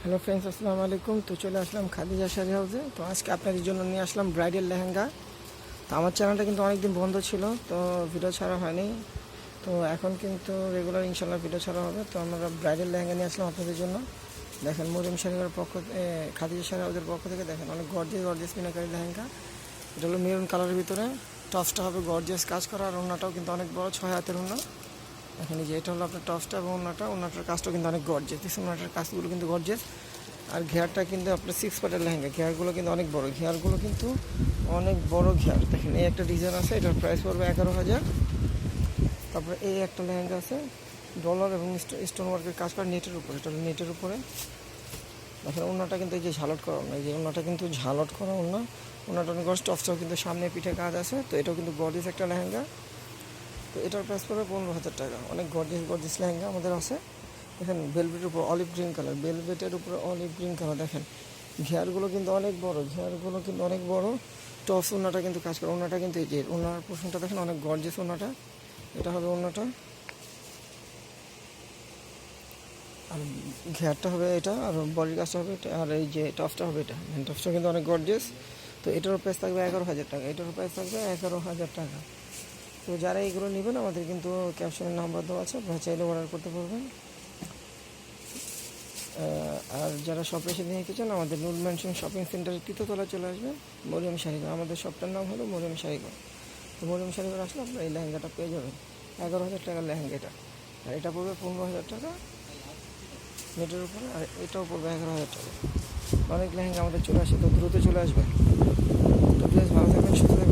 Hello friends, আসসালামু আলাইকুম। তো চলে আসলাম খাদিজা শাড়ি হাউসে। তো আজকে আপনাদের জন্য নিয়ে আসলাম ব্রাইডাল লেহেঙ্গা। তো আমার চ্যানেলটা কিন্তু অনেকদিন বন্ধ ছিল, তো ভিডিও ছাড়া হয়নি। তো এখন কিন্তু রেগুলার ইনশাল্লাহ ভিডিও ছাড়া হবে। তো আমরা ব্রাইডাল লেহেঙ্গা নিয়ে আসলাম আপনাদের জন্য। দেখেন, মরিয়ম শাড়ির খাদিজা শাড়ি হাউসের পক্ষ থেকে দেখেন অনেক গর্জিয়াস মিনাকারি লেহেঙ্গা। এটা হলো মেরুন কালারের ভিতরে, টপসটা হবে গর্জিয়াস কাজ করা, আর ওড়নাটাও কিন্তু অনেক বড়, 6 হাতের ওড়না। এখানে যে এটা হলো আপনার টপসটা এবং ওড়নাটার কাজটাও কিন্তু অনেক গর্জিয়াস। ওড়নাটার কাজগুলো কিন্তু গর্জিয়াস। আর ঘেয়ারটা কিন্তু আপনার 6 পার্টের লেহেঙ্গা, ঘেয়ারগুলো কিন্তু অনেক বড়, ঘেয়ারগুলো কিন্তু অনেক বড় ঘেয়ার। দেখেন এই একটা ডিজাইন আছে, এটার প্রাইস পড়বে 11,000। তারপরে এই একটা লেহেঙ্গা আছে ডলার এবং স্টোন ওয়ার্কের কাজ করা নেটের উপরে, এটা হলো নেটের উপরে। দেখেন ওড়নাটা কিন্তু এই যে ঝালট করা ওড়না, এই যে ওড়নাটা কিন্তু ঝালট করা ওড়নাটা অনেক গর্জ। টপসটাও কিন্তু সামনে পিঠে কাজ আছে। তো এটাও কিন্তু গর্জিয়াস একটা লেহেঙ্গা। তো এটার প্রাইস পড়বে 15,000 টাকা। অনেক গর্জিয়াস লেহেঙ্গা আমাদের আছে। দেখেন ভেলভেটের উপর অলিভ গ্রিন কালার, ভেলভেটের উপরে অলিভ গ্রিন কালার। দেখেন ঘেয়ারগুলো কিন্তু অনেক বড়, টপস ওড়নাটা কিন্তু কাজ করে। ওড়নাটা কিন্তু এই যে ওড়নার পোর্শনটা দেখেন অনেক গর্জিয়াস ওড়নাটা। এটা হবে ওড়নাটা, আর ঘেয়ারটা হবে এটা, আর বডির কাজটা হবে এটা, আর এই যে টপসটা হবে এটা। টপসটা কিন্তু অনেক গর্জিয়াস। তো এটারও প্রাইস থাকবে 11,000 টাকা। এটারও প্রাইস থাকবে 11,000 টাকা। তো যারা এইগুলো নেবেন আমাদের কিন্তু ক্যাপশনের নাম্বার দেওয়া আছে, আপনারা চাইলে অর্ডার করতে পারবেন। আর যারা শপে এসে নিতে চান, আমাদের নুল ম্যানশন শপিং সেন্টারের তৃতীয়তলায় চলে আসবে, মরিয়ম শাড়িঘর। আমাদের শপটার নাম হলো মরিয়ম শাড়িঘর। তো মরিয়ম শাড়িঘর আসলে আপনারা এই লেহেঙ্গাটা পেয়ে যাবেন। 11,000 টাকার লেহেঙ্গা এটা, আর এটা পড়বে 15,000 টাকা নেটের উপরে, আর এটাও পড়বে 11,000 টাকা। অনেক লেহেঙ্গা আমাদের চলে আসে, তো দ্রুত চলে আসবে। তো প্লিজ ভালো থাকবেন, সুস্থ থাকবেন।